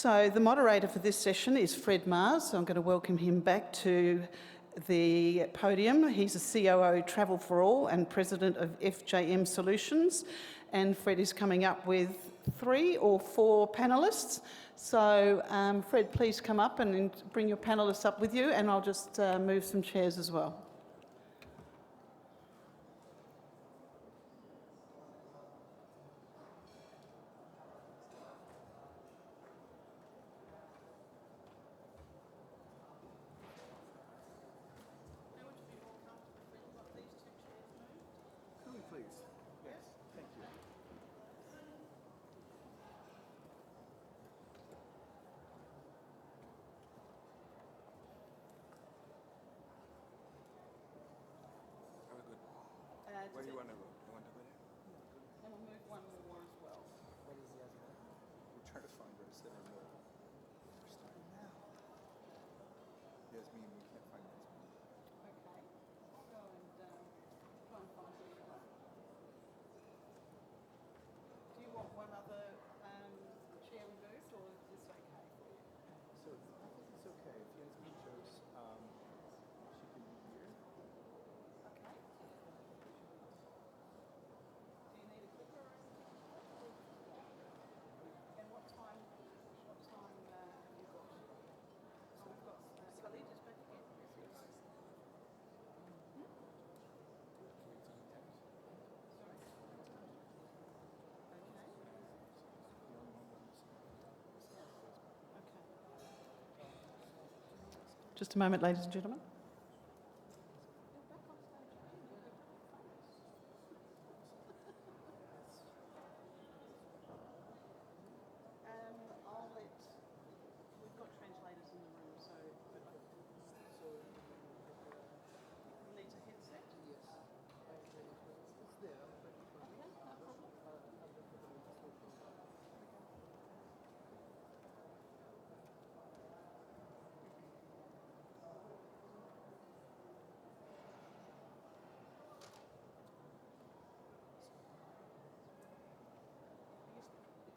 So the moderator for this session is Fred Mars, so I'm going to welcome him back to the podium. He's a COO TravelForAll and President of FJM Solutions, and Fred is coming up with 3 or 4 panellists. So Fred, please come up and bring your panellists up with you, and I'll just move some chairs as well. Where do you want to go? You want to go there? And we'll move one more as well. What is Yasmine? We're trying to find her to sit on the... We're starting now. Yasmine, we can't find Yasmine. Okay. I'll go and try and find who you are. Do you want one other chair removed, or is this okay for you? So I think it's okay. If Yasmine chose, she can be here. Okay. Do you need a clicker or anything? And what time have you got? So we've got Khalid is back again. Just a moment, ladies and gentlemen. We've got translators in the room, so needs a headset? Yes. It's there. Okay, no problem.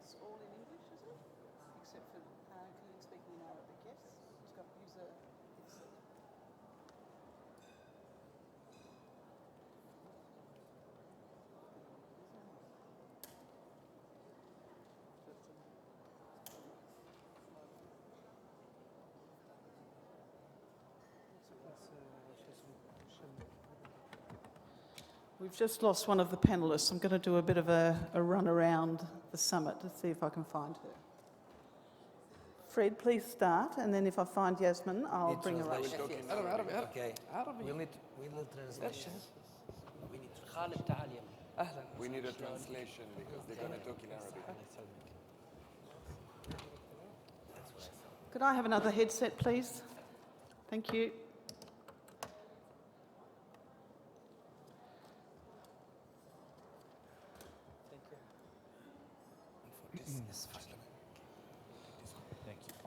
It's all in English, is it? Except for Khalid speaking in Arabic, yes? He's got to use a headset. We've just lost one of the panellists. I'm going to do a bit of a run around the summit to see if I can find her. Fred, please start, and then if I find Yasmine, I'll bring her up. Okay. We'll need translation. Khalid, تعال يا We need a translation because they're going to talk in Arabic. Could I have another headset, please? Thank you.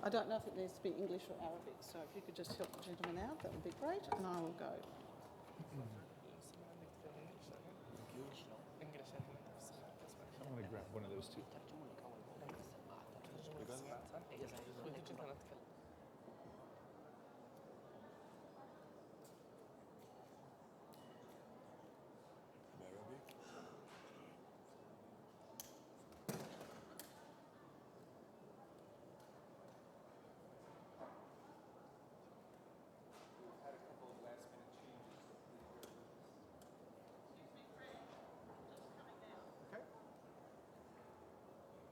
I don't know if it needs to be English or Arabic, so if you could just help the gentleman out, that would be great, and I will go. I'm going to grab one of those two.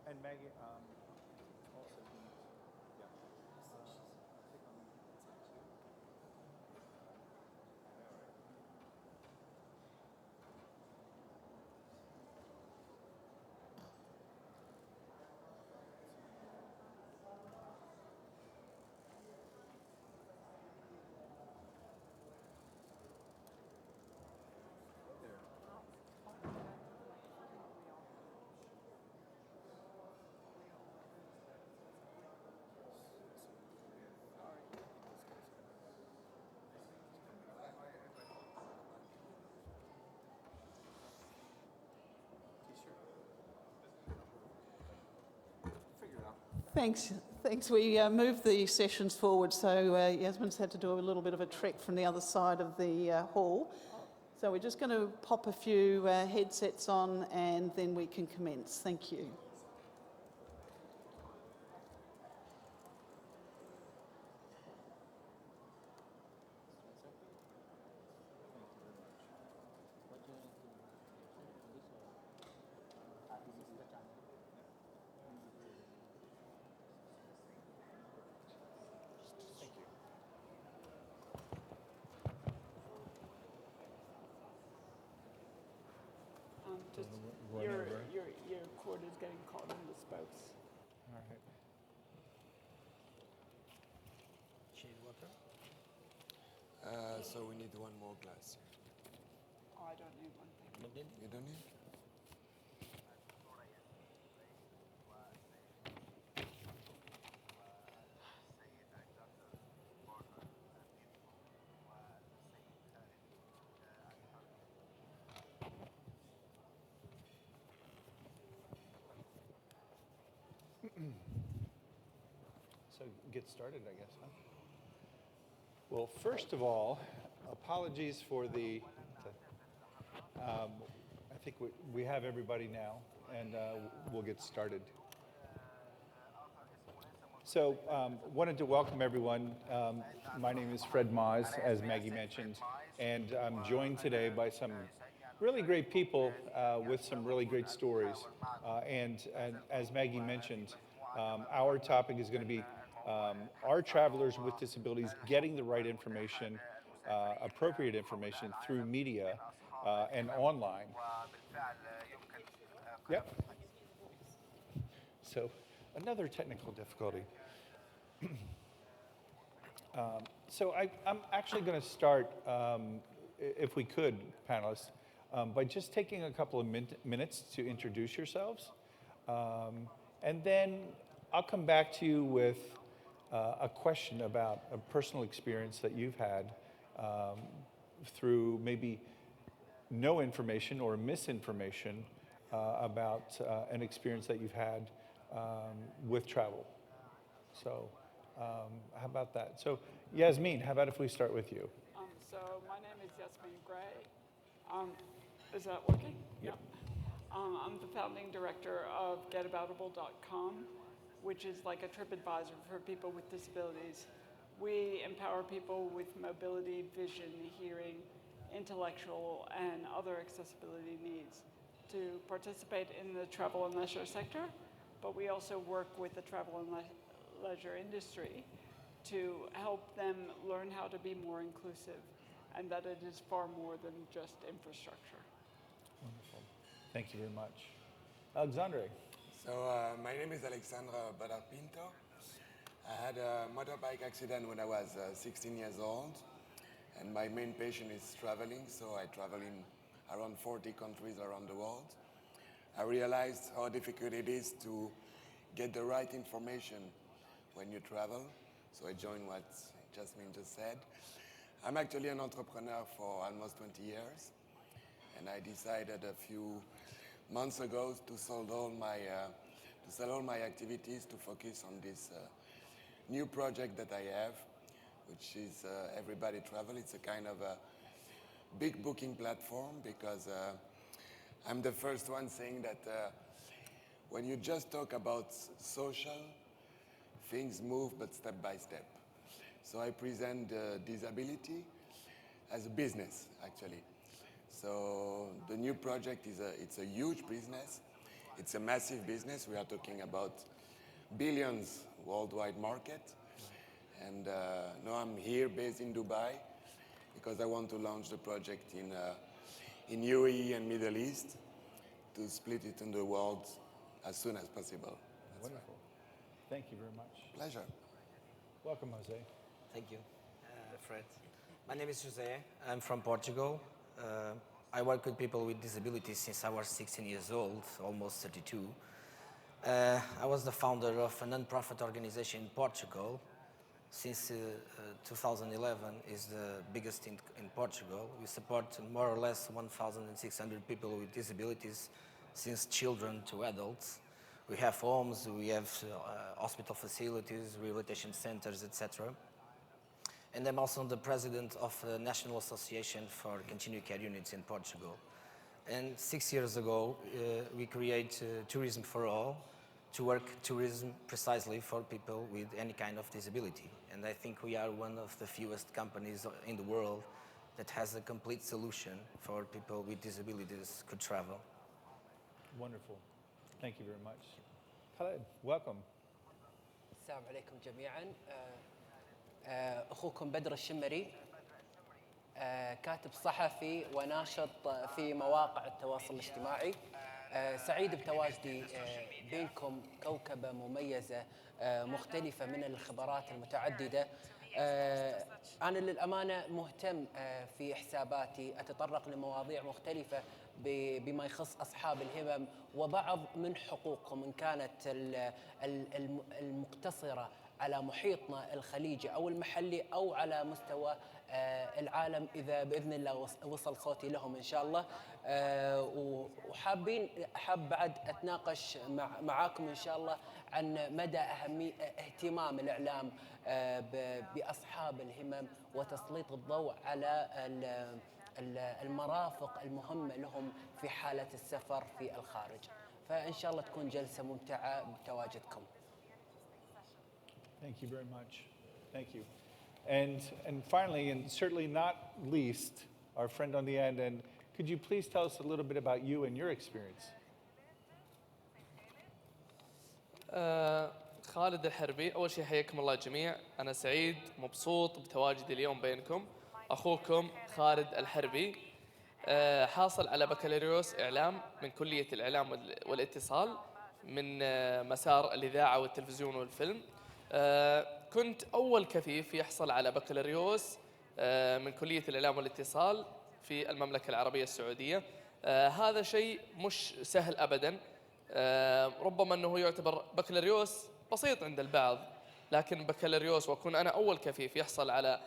And Maggie, also needs, yeah. Thanks. We moved the sessions forward, so Yasmine's had to do a little bit of a trek from the other side of the hall. So we're just going to pop a few headsets on and then we can commence. Thank you. Just your cord is getting caught in the spokes. All right. Shade water. So we need one more glass. Oh, I don't need one thing. No need? You don't need? So get started, I guess, huh? Well, first of all, apologies for the, I think we have everybody now, and we'll get started. So wanted to welcome everyone. My name is Fred Maas, as Maggie mentioned, and I'm joined today by some really great people with some really great stories. And as Maggie mentioned, our topic is going to be our travelers with disabilities getting the right information, appropriate information through media and online. Yep. So another technical difficulty. So I'm actually going to start, if we could, panelists, by just taking a couple of minutes to introduce yourselves. And then I'll come back to you with a question about a personal experience that you've had through maybe no information or misinformation about an experience that you've had with travel. So how about that? So Yasmine, how about if we start with you? So my name is Yasmine Gray. Is that working? Yep. I'm the founding director of getaboutable.com, which is like a TripAdvisor for people with disabilities. We empower people with mobility, vision, hearing, intellectual, and other accessibility needs to participate in the travel and leisure sector, but we also work with the travel and leisure industry to help them learn how to be more inclusive, and that it is far more than just infrastructure. Wonderful. Thank you very much. Alexandre. So my name is Alexandre Bodart Pinto. I had a motorbike accident when I was 16 years old, and my main passion is traveling, so I travel in around 40 countries around the world. I realized how difficult it is to get the right information when you travel, so I joined what Yasmine just said. I'm actually an entrepreneur for almost 20 years, and I decided a few months ago to sell all my activities to focus on this new project that I have, which is Everybody Travel. It's a kind of a big booking platform because I'm the first one saying that when you just talk about social, things move but step by step. So I present disability as a business, actually. So the new project it's a huge business. It's a massive business. We are talking about billions worldwide market. And now I'm here based in Dubai because I want to launch the project in UAE and Middle East to split it in the world as soon as possible. That's Wonderful. Right. Thank you very much. Pleasure. Welcome, Jose. Thank you, Fred. My name is José. I'm from Portugal. I work with people with disabilities since I was 16 years old, almost 32. I was the founder of a non-profit organization in Portugal. Since 2011 is the biggest in Portugal. We support more or less 1,600 people with disabilities, since children to adults. We have homes, we have hospital facilities, rehabilitation centers, etc. And I'm also the president of the National Association for Continuing Care Units in Portugal. And 6 years ago, we created TourismForAll to work tourism precisely for people with any kind of disability. And I think we are one of the fewest companies in the world that has a complete solution for people with disabilities could travel. Wonderful. Thank you very much. Khalid, welcome. السلام عليكم جميعا. أخوكم بدر الشمري، كاتب صحفي وناشط في مواقع التواصل الاجتماعي. سعيد بتواجدي بينكم، كوكبة مميزة مختلفة من الخبرات المتعددة. أنا للأمانة مهتم في حساباتي أتطرق لمواضيع مختلفة بما يخص أصحاب الهمم وبعض من حقوقهم، إن كانت المقتصرة على محيطنا الخليجي أو المحلي أو على مستوى العالم، إذا بإذن الله وصل صوتي لهم إن شاء الله. أحب بعد أتناقش معاكم إن شاء الله عن مدى اهتمام الإعلام بأصحاب الهمم وتسليط الضوء على المرافق المهمة لهم في حالة السفر في الخارج. فإن شاء الله تكون جلسة ممتعة بتواجدكم. Thank you very much. Thank you. And finally, and certainly not least, our friend on the end, and could you please tell us a little bit about you and your experience? خالد الحربي. أول شيء حياكم الله جميع. أنا سعيد مبسوط بتواجدي اليوم بينكم. أخوكم خالد الحربي، حاصل على بكالوريوس إعلام من كلية الإعلام والاتصال من مسار الإذاعة والتلفزيون والفيلم. كنت أول كفيف يحصل على بكالوريوس من كلية الإعلام والاتصال في المملكة العربية السعودية. هذا شيء مش سهل أبداً. ربما أنه يعتبر بكالوريوس بسيط عند البعض، لكن بكالوريوس وأكون أنا أول كفيف يحصل على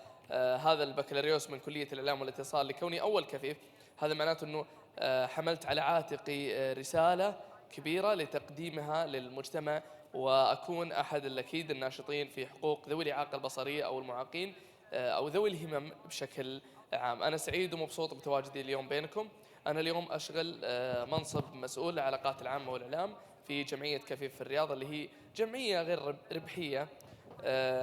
هذا البكالوريوس من كلية الإعلام والاتصال لكوني أول كفيف، هذا معناته أنه حملت على عاتقي رسالة كبيرة لتقديمها للمجتمع، وأكون أحد الأكيد الناشطين في حقوق ذوي الإعاقة البصرية أو المعاقين أو ذوي الهمم بشكل عام. أنا سعيد ومبسوط بتواجدي اليوم بينكم. أنا اليوم أشغل منصب مسؤول العلاقات العامة والإعلام في جمعية كفيف في الرياض، اللي هي جمعية غير ربحية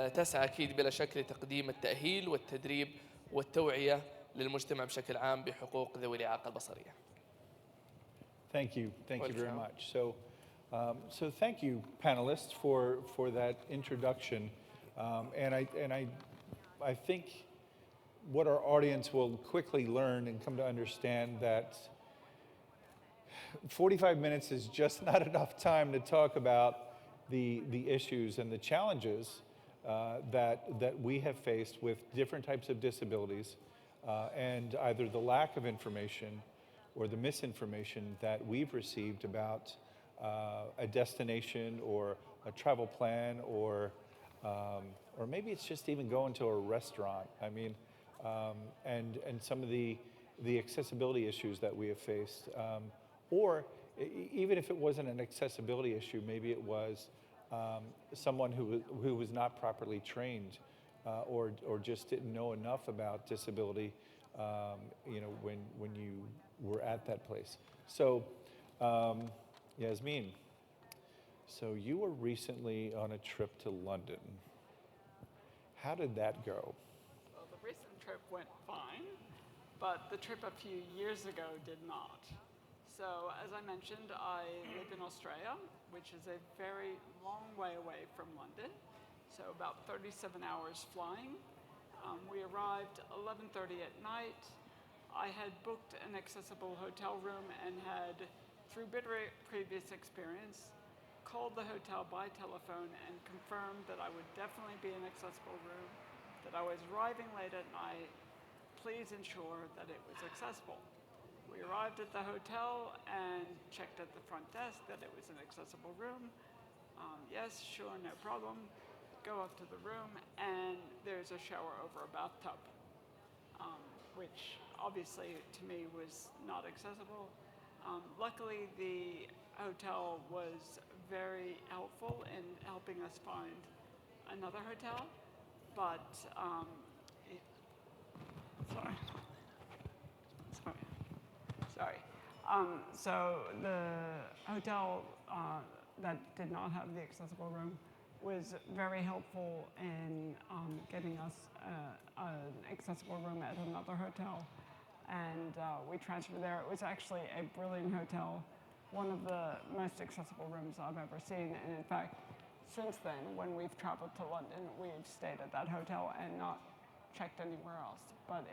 تسعى أكيد بلا شك لتقديم التأهيل والتدريب والتوعية للمجتمع بشكل عام بحقوق ذوي الإعاقة البصرية. Thank you very much. So thank you, panelists, for that introduction. I think what our audience will quickly learn and come to understand that 45 minutes is just not enough time to talk about the issues and the challenges that we have faced with different types of disabilities and either the lack of information or the misinformation that we've received about a destination or a travel plan or maybe it's just even going to a restaurant. I mean, and some of the accessibility issues that we have faced. Or even if it wasn't an accessibility issue, maybe it was someone who was not properly trained or just didn't know enough about disability, when you were at that place. So, Yasmine, so you were recently on a trip to London. How did that go? Well, the recent trip went fine, but the trip a few years ago did not. So, as I mentioned, I live in Australia, which is a very long way away from London, so about 37 hours flying. We arrived 11:30 at night. I had booked an accessible hotel room and had, through bitter previous experience, called the hotel by telephone and confirmed that I would definitely be in an accessible room, that I was arriving late at night. Please ensure that it was accessible. We arrived at the hotel and checked at the front desk that it was an accessible room. Yes, sure, no problem. Go up to the room and there's a shower over a bathtub, which obviously to me was not accessible. Luckily, the hotel was very helpful in helping us find another hotel, but sorry. So the hotel that did not have the accessible room was very helpful in getting us an accessible room at another hotel. And we transferred there. It was actually a brilliant hotel, one of the most accessible rooms I've ever seen. And in fact, since then, when we've traveled to London, we've stayed at that hotel and not checked anywhere else. But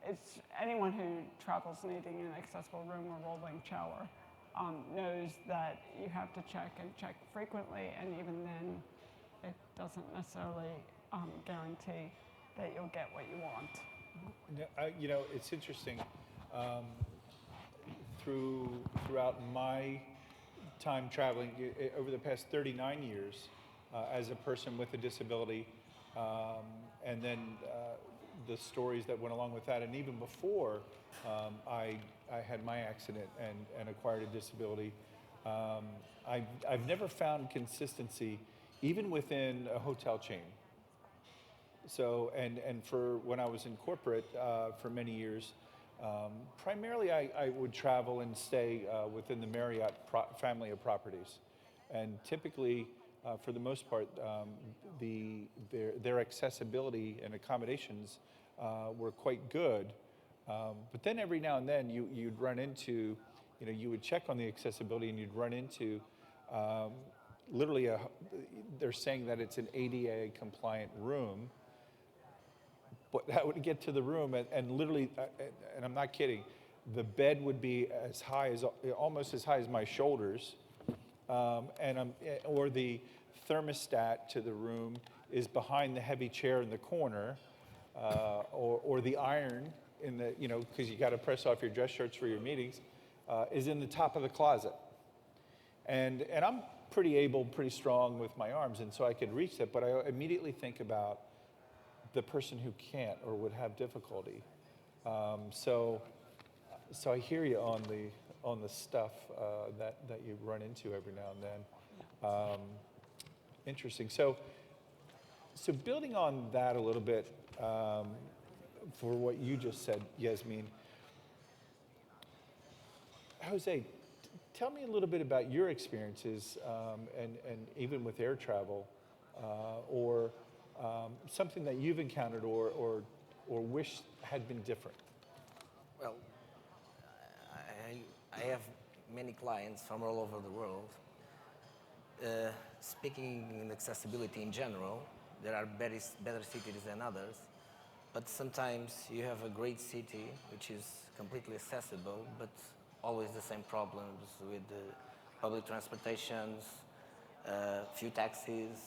it's anyone who travels needing an accessible room or rolling shower knows that you have to check and check frequently, and even then, it doesn't necessarily guarantee that you'll get what you want. You know, it's interesting. Throughout my time traveling, over the past 39 years, as a person with a disability, and then the stories that went along with that, and even before I had my accident and acquired a disability, I've never found consistency, even within a hotel chain. So, and for when I was in corporate for many years, primarily I would travel and stay within the Marriott family of properties. And typically, for the most part, their accessibility and accommodations were quite good. But then every now and then you'd run into, you know, you would check on the accessibility and you'd run into literally they're saying that it's an ADA compliant room. But I would get to the room and literally, and I'm not kidding, the bed would be as high as, almost as high as my shoulders, or the thermostat to the room is behind the heavy chair in the corner, or the iron in the, you know, because you got to press off your dress shirts for your meetings, is in the top of the closet. And I'm pretty strong with my arms, and so I could reach that, but I immediately think about the person who can't or would have difficulty. So I hear you on the stuff that you run into every now and then. Interesting. So building on that a little bit, for what you just said, Yasmine, Jose, tell me a little bit about your experiences, and even with air travel, or something that you've encountered or wish had been different. Well, I have many clients from all over the world. Speaking in accessibility in general, there are better cities than others, but sometimes you have a great city which is completely accessible, but always the same problems with the public transportations, few taxis,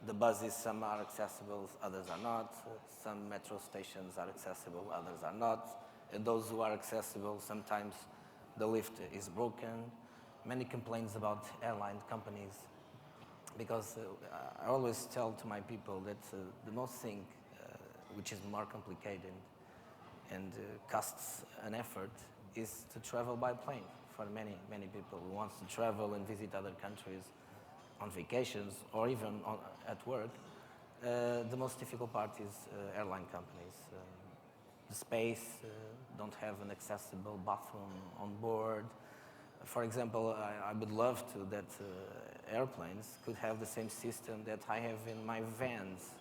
the buses, some are accessible, others are not. Some metro stations are accessible, others are not. And those who are accessible, sometimes the lift is broken. Many complaints about airline companies, because I always tell to my people that the most thing which is more complicated and costs an effort is to travel by plane for many people who wants to travel and visit other countries on vacations or even at work. The most difficult part is airline companies. The space, don't have an accessible bathroom on board. For example, I would love to that airplanes could have the same system that I have in my vans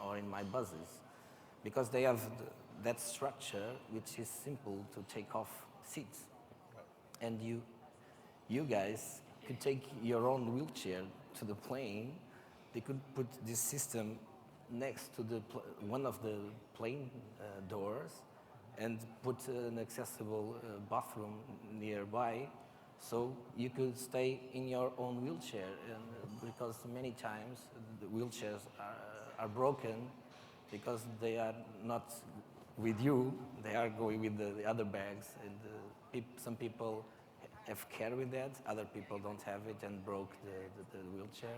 or in my buses, because they have that structure which is simple to take off seats. Right. And you guys could take your own wheelchair to the plane. They could put this system next to one of the plane doors and put an accessible bathroom nearby, so you could stay in your own wheelchair. And because many times the wheelchairs are broken because they are not with you, they are going with the other bags, and some people have care with that, other people don't have it and broke the wheelchair.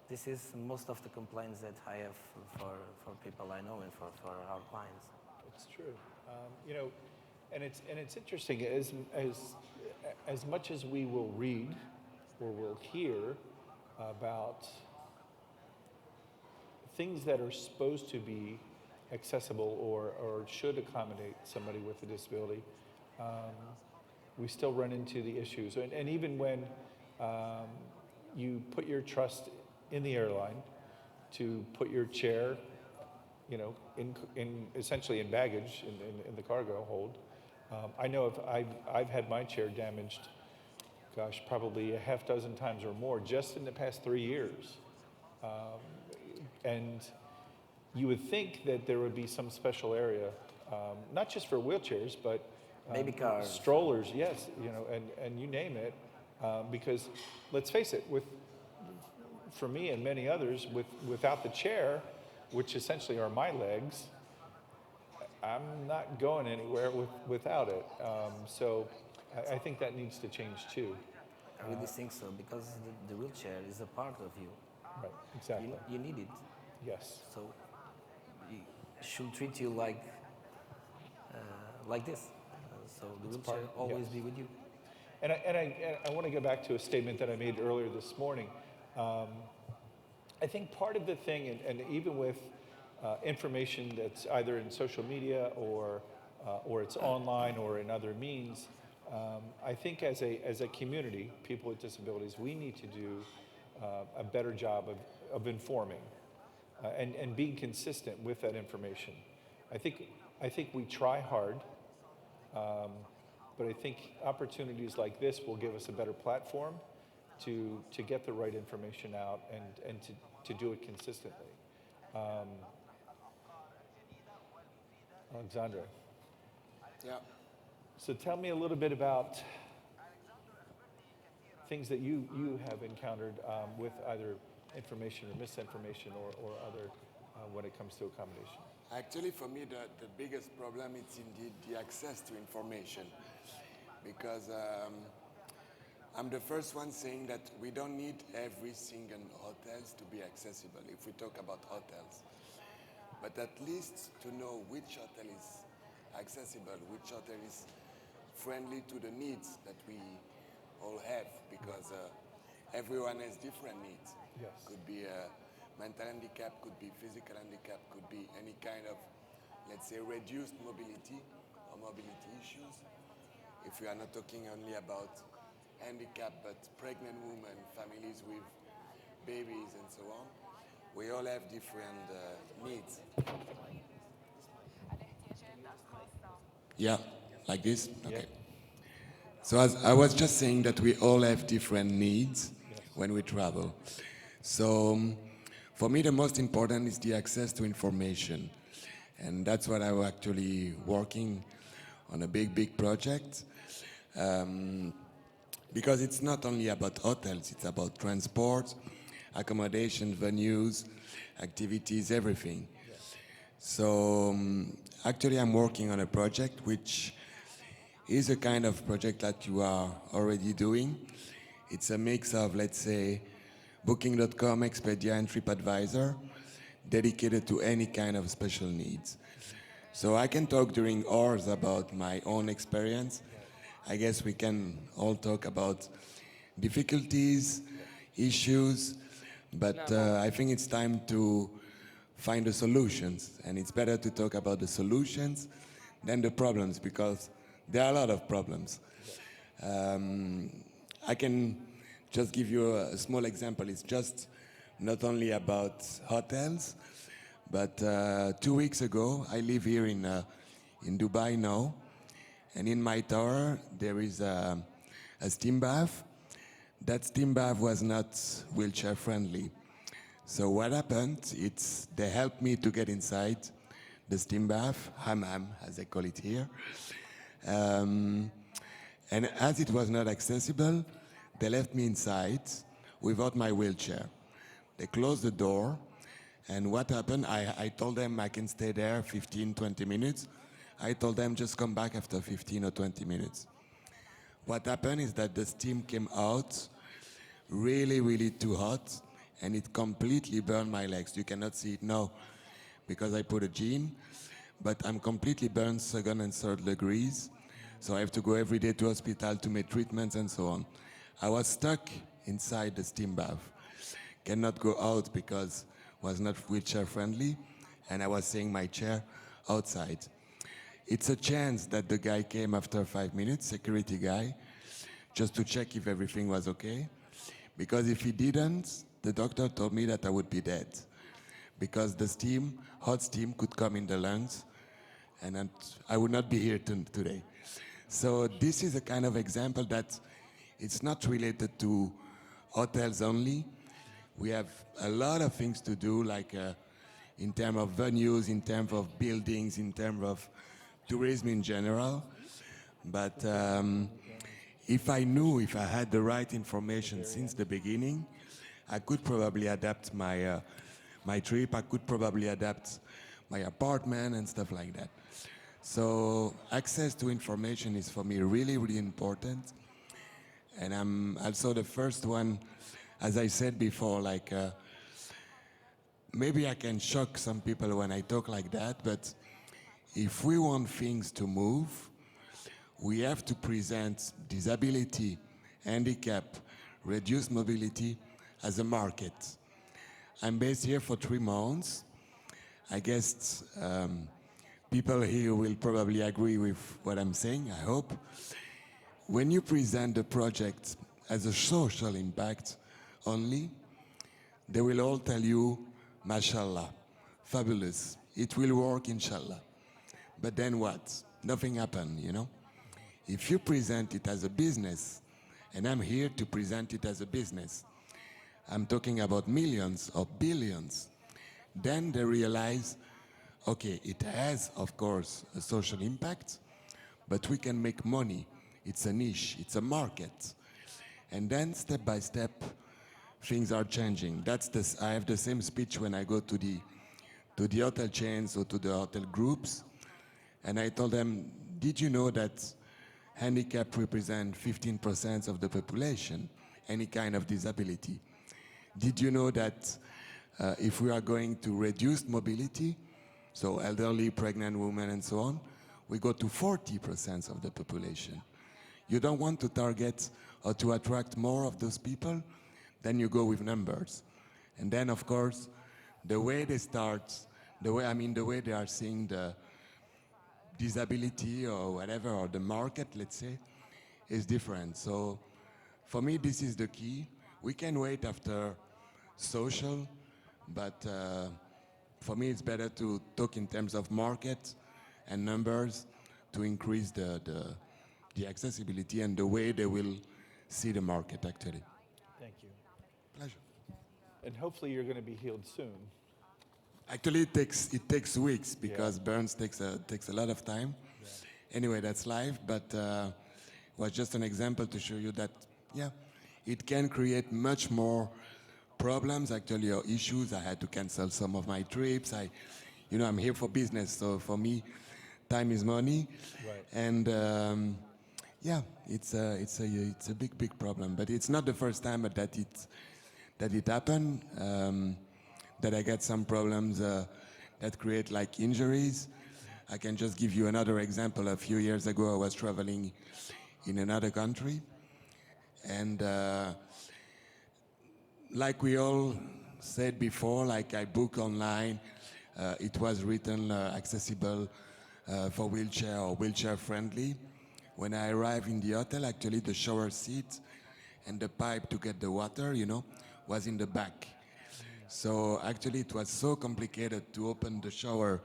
This is most of the complaints that I have for people I know and for our clients. It's true. You know, and it's interesting, as much as we will read or we'll hear about things that are supposed to be accessible or should accommodate somebody with a disability, we still run into the issues. And even when you put your trust in the airline to put your chair, you know, in essentially in baggage in the cargo hold. I know if I've had my chair damaged, gosh, probably a half dozen times or more just in the past 3 years. And you would think that there would be some special area, not just for wheelchairs, but Baby cars, strollers, yes, you know, and you name it, because let's face it, for me and many others, without the chair, which essentially are my legs, I'm not going anywhere without it. So I think that needs to change too. I really think so, because the wheelchair is a part of you. Right, exactly. You need it. Yes. So it should treat you like this. So the wheelchair always be with you. And I want to go back to a statement that I made earlier this morning. I think part of the thing, and even with information that's either in social media or it's online or in other means, I think as a community, people with disabilities, we need to do a better job of informing and being consistent with that information. I think we try hard, but I think opportunities like this will give us a better platform to get the right information out and to do it consistently. Alexandre. Yeah. So tell me a little bit about things that you have encountered with either information or misinformation or other when it comes to accommodation. Actually, for me, the biggest problem is indeed the access to information, because I'm the first one saying that we don't need every single hotels to be accessible if we talk about hotels. But at least to know which hotel is accessible, which hotel is friendly to the needs that we all have, because everyone has different needs. Yes. Could be a mental handicap, could be physical handicap, could be any kind of, let's say, reduced mobility or mobility issues. If we are not talking only about handicap, but pregnant women, families with babies and so on, we all have different needs. Yeah, like this? Okay. Yeah. So as I was just saying that we all have different needs when we travel. So for me, the most important is the access to information. And that's what I'm actually working on, a big project. Because it's not only about hotels, it's about transport, accommodation, venues, activities, everything. So actually I'm working on a project which is a kind of project that you are already doing. It's a mix of, let's say, Booking.com, Expedia, and TripAdvisor, dedicated to any kind of special needs. So I can talk during hours about my own experience. I guess we can all talk about difficulties, issues, but I think it's time to find the solutions. And it's better to talk about the solutions than the problems, because there are a lot of problems. I can just give you a small example. It's just not only about hotels, but 2 weeks ago, I live here in Dubai now, and in my tower there is a steam bath. That steam bath was not wheelchair friendly. So what happened, they helped me to get inside the steam bath, hammam as they call it here. And as it was not accessible, they left me inside without my wheelchair. They closed the door, and what happened, I told them I can stay there 15, 20 minutes. I told them just come back after 15 or 20 minutes. What happened is that the steam came out really too hot, and it completely burned my legs. You cannot see it now because I put a jean, but I'm completely burned 2nd and 3rd degrees. So I have to go every day to hospital to make treatments and so on. I was stuck inside the steam bath. Cannot go out because was not wheelchair friendly, and I was seeing my chair outside. It's a chance that the guy came after 5 minutes, security guy, just to check if everything was okay. Because if he didn't, the doctor told me that I would be dead. Because the steam, hot steam, could come in the lungs, and I would not be here today. So this is a kind of example that it's not related to hotels only. We have a lot of things to do, like in terms of venues, in terms of buildings, in terms of tourism in general. But if I had the right information since the beginning, I could probably adapt my my trip. I could probably adapt my apartment and stuff like that. So access to information is for me really, really important. And I'm also the first one, as I said before, like maybe I can shock some people when I talk like that, but if we want things to move, we have to present disability, handicap, reduced mobility as a market. I'm based here for 3 months. I guess people here will probably agree with what I'm saying, I hope. When you present the project as a social impact only, they will all tell you, mashallah, fabulous, it will work, inshallah. But then what? Nothing happened, you know? If you present it as a business, and I'm here to present it as a business, I'm talking about millions or billions, then they realize, okay, it has, of course, a social impact, but we can make money. It's a niche, it's a market. And then step by step, things are changing. I have the same speech when I go to the hotel chains or to the hotel groups, and I told them, did you know that handicap represent 15% of the population, any kind of disability? Did you know that if we are going to reduce mobility, so elderly, pregnant women and so on, we go to 40% of the population. You don't want to target or to attract more of those people, then you go with numbers. And then, of course, the way they start, the way they are seeing the disability or whatever, or the market, let's say, is different. So for me, this is the key. We can wait after social, but for me, it's better to talk in terms of market and numbers to increase the accessibility and the way they will see the market, actually. Thank you. Pleasure. And hopefully you're going to be healed soon. Actually, it takes weeks because burns takes a lot of time. Yeah. Anyway, that's life, but was just an example to show you that, yeah, it can create much more problems, actually, or issues. I had to cancel some of my trips. I'm here for business, so for me, time is money. Right. And yeah, it's a big problem. But it's not the first time that it happened. That I get some problems that create like injuries. I can just give you another example. A few years ago, I was traveling in another country, and like we all said before, like I booked online, it was written accessible for wheelchair or wheelchair friendly. When I arrived in the hotel, actually the shower seat and the pipe to get the water, was in the back. So actually it was so complicated to open the shower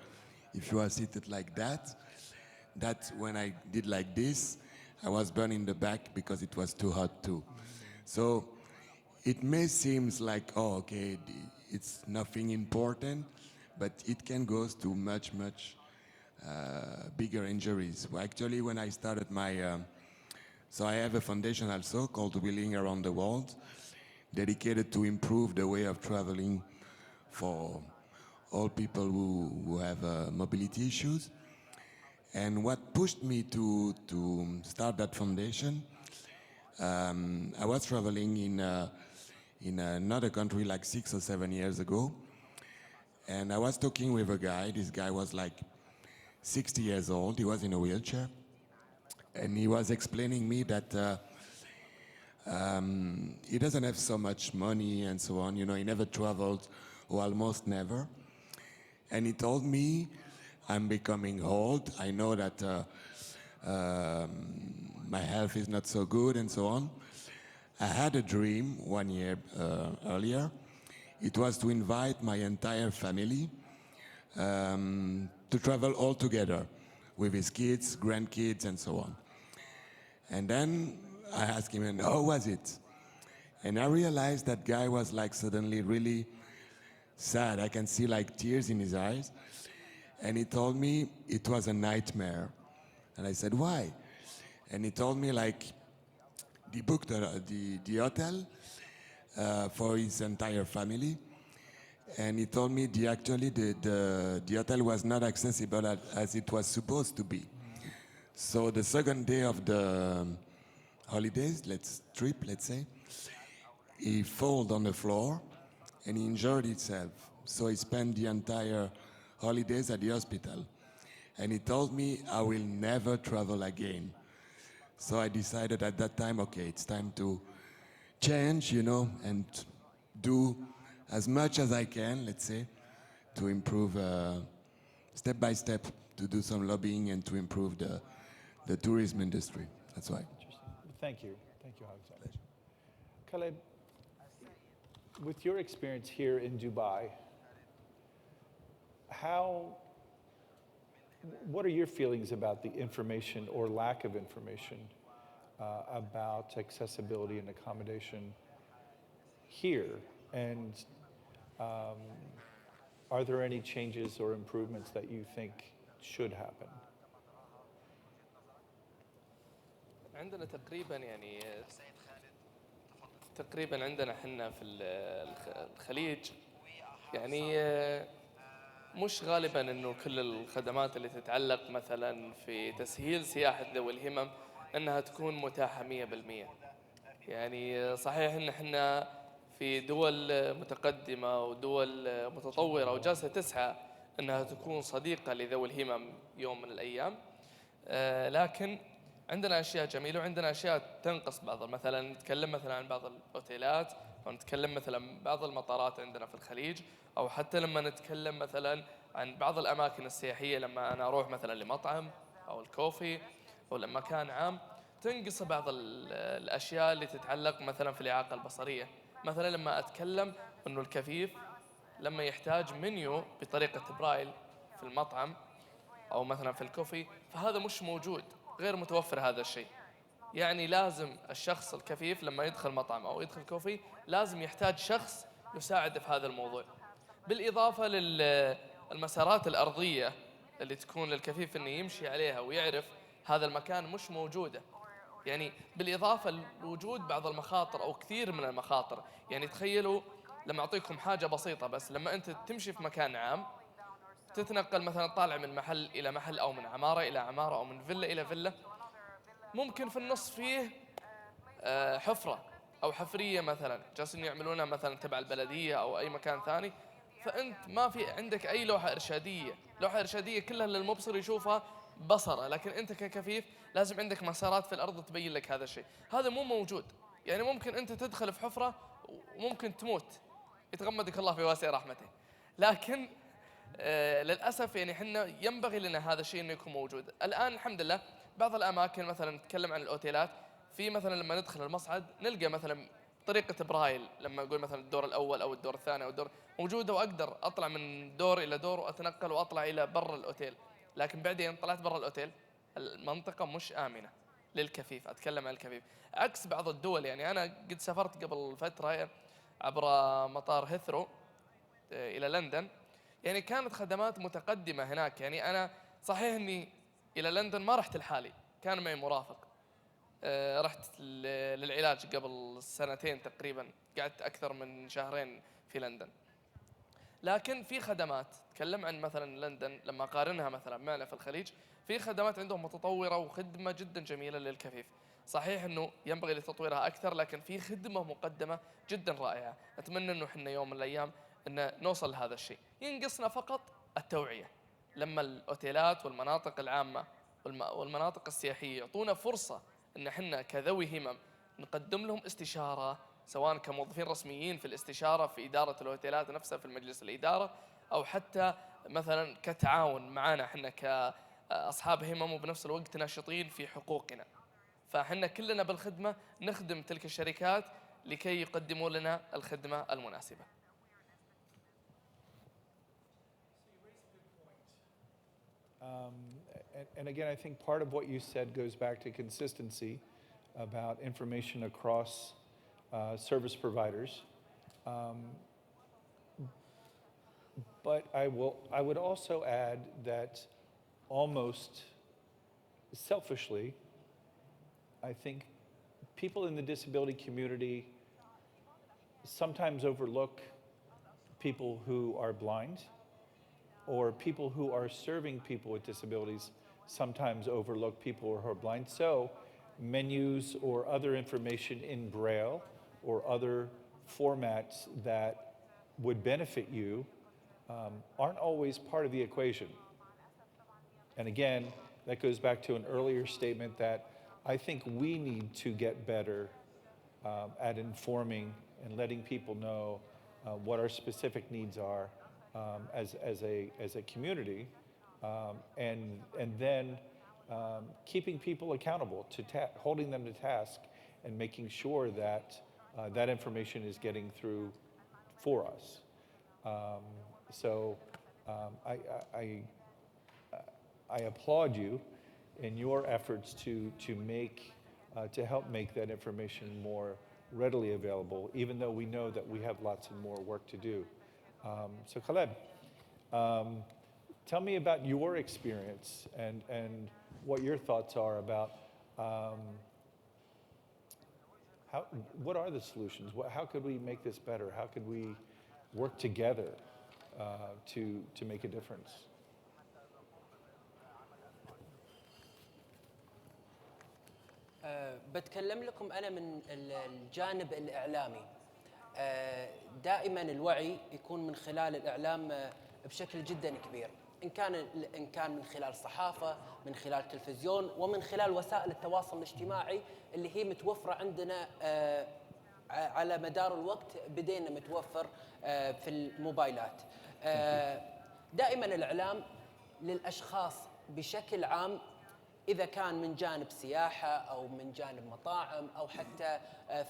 if you are seated like that when I did like this, I was burning the back because it was too hot too. So it may seem like, oh, okay, it's nothing important, but it can go to much bigger injuries. Well, actually, when I started so I have a foundation also called Wheeling Around the World, dedicated to improve the way of traveling for all people who have mobility issues. And what pushed me to start that foundation, I was traveling in another country like 6 or 7 years ago, and I was talking with a guy. This guy was like 60 years old. He was in a wheelchair, and he was explaining me that He doesn't have so much money and so on. You know, he never traveled, or almost never. And he told me, I'm becoming old. I know that my health is not so good and so on. I had a dream 1 year earlier. It was to invite my entire family to travel all together with his kids, grandkids, and so on. And then I asked him, and how was it? And I realized that guy was like suddenly really sad. I can see like tears in his eyes. And he told me it was a nightmare. And I said, why? And he told me like, he booked the hotel for his entire family. And he told me the hotel was not accessible as it was supposed to be. So the second day of the holidays, let's say, he fell on the floor and he injured himself. So he spent the entire holidays at the hospital. And he told me, I will never travel again. So I decided at that time, okay, it's time to change, you know, and do as much as I can, let's say, to improve step by step, to do some lobbying and to improve the tourism industry. That's why. Thank you, Alexandre. Khalid, with your experience here in Dubai, what are your feelings about the information or lack of information about accessibility and accommodation here? And are there any changes or improvements that you think should happen? عندنا تقريبا يعني تقريبا عندنا حنا في الخليج يعني مش غالبا انه كل الخدمات اللي تتعلق مثلا في تسهيل سياحة ذوي الهمم انها تكون متاحة 100%. يعني صحيح ان احنا في دول متقدمة ودول متطورة وجالسة تسعى انها تكون صديقة لذوي الهمم يوم من الايام، لكن عندنا اشياء جميله وعندنا اشياء تنقص بعض. مثلا نتكلم مثلا عن بعض الاوتيلات، او نتكلم مثلا بعض المطارات عندنا في الخليج، او حتى لما نتكلم مثلا عن بعض الاماكن السياحيه، لما انا اروح مثلا لمطعم او الكوفي او لمكان عام، تنقص بعض الاشياء اللي تتعلق مثلا في الاعاقه البصريه. مثلا لما اتكلم انه الكفيف لما يحتاج منيو بطريقه برايل في المطعم او مثلا في الكوفي، فهذا مش موجود، غير متوفر هذا الشيء. يعني لازم الشخص الكفيف لما يدخل مطعم أو يدخل كوفي لازم يحتاج شخص يساعده في هذا الموضوع. بالإضافة للمسارات الأرضية اللي تكون للكفيف إنه يمشي عليها ويعرف هذا المكان مش موجودة. يعني بالإضافة لوجود بعض المخاطر أو كثير من المخاطر. يعني تخيلوا لما أعطيكم حاجة بسيطة، بس لما أنت تمشي في مكان عام تتنقل مثلا طالع من محل إلى محل أو من عمارة إلى عمارة أو من فيلا إلى فيلا، ممكن في النص فيه حفرة أو حفرية مثلا جالسين يعملونها مثلا تبع البلدية أو أي مكان ثاني، فأنت ما في عندك أي لوحة إرشادية. لوحة إرشادية كلها للمبصر يشوفها بصرة، لكن أنت ككفيف لازم عندك مسارات في الأرض تبين لك هذا الشيء. هذا مو موجود. يعني ممكن أنت تدخل في حفرة وممكن تموت، يتغمدك الله في واسع رحمته. لكن للأسف يعني حنا ينبغي لنا هذا الشيء إنه يكون موجود. الآن الحمد لله بعض الأماكن مثلا نتكلم عن الأوتيلات، في مثلا لما ندخل المصعد نلقى مثلا طريقة برايل، لما أقول مثلا الدور الأول أو الدور الثاني أو الدور موجودة، وأقدر أطلع من دور إلى دور وأتنقل وأطلع إلى برا الأوتيل. لكن بعدين طلعت برا الأوتيل المنطقة مش آمنة للكفيف. أتكلم عن الكفيف عكس بعض الدول. يعني أنا قد سافرت قبل فترة عبر مطار هيثرو إلى لندن، يعني كانت خدمات متقدمة هناك. يعني أنا صحيح أني إلى لندن ما رحت لحالي، كان معي مرافق. رحت للعلاج قبل سنتين تقريبا، قعدت أكثر من شهرين في لندن. لكن في خدمات تكلم عن مثلا لندن لما قارنها مثلا معنا في الخليج، في خدمات عندهم متطورة وخدمة جدا جميلة للكفيف. صحيح أنه ينبغي لتطويرها أكثر، لكن في خدمة مقدمة جدا رائعة. أتمنى أنه إحنا يوم من الأيام أن نوصل لهذا الشيء. ينقصنا فقط التوعية. لما الأوتيلات والمناطق العامة والمناطق السياحية يعطونا فرصة أن إحنا كذوي همم نقدم لهم استشارة، سواء كموظفين رسميين في الاستشارة في إدارة الأوتيلات نفسها في مجلس الإدارة، أو حتى مثلا كتعاون معنا احنا كأصحاب همم وبنفس الوقت ناشطين في حقوقنا. فاحنا كلنا بالخدمة نخدم تلك الشركات لكي يقدموا لنا الخدمة المناسبة. And again, I think part of what you said goes back to consistency about information across service providers. But I would also add that almost selfishly, I think people in the disability community sometimes overlook people who are blind, or people who are serving people with disabilities sometimes overlook people who are blind. So menus or other information in Braille or other formats that would benefit you aren't always part of the equation. And again, that goes back to an earlier statement that I think we need to get better at informing and letting people know what our specific needs are as a community, and then keeping people accountable, holding them to task, and making sure that that information is getting through for us. So I applaud you in your efforts to help make that information more readily available, even though we know that we have lots of more work to do. So Khalid, tell me about your experience and what your thoughts are about what are the solutions? How could we make this better? How could we work together to make a difference? بتكلم لكم أنا من الجانب الإعلامي. دائما الوعي يكون من خلال الإعلام بشكل جدا كبير، إن كان من خلال صحافة، من خلال تلفزيون، ومن خلال وسائل التواصل الاجتماعي اللي هي متوفرة عندنا على مدار الوقت، بدينا متوفر في الموبايلات. دائما الإعلام للأشخاص بشكل عام، إذا كان من جانب سياحة أو من جانب مطاعم أو حتى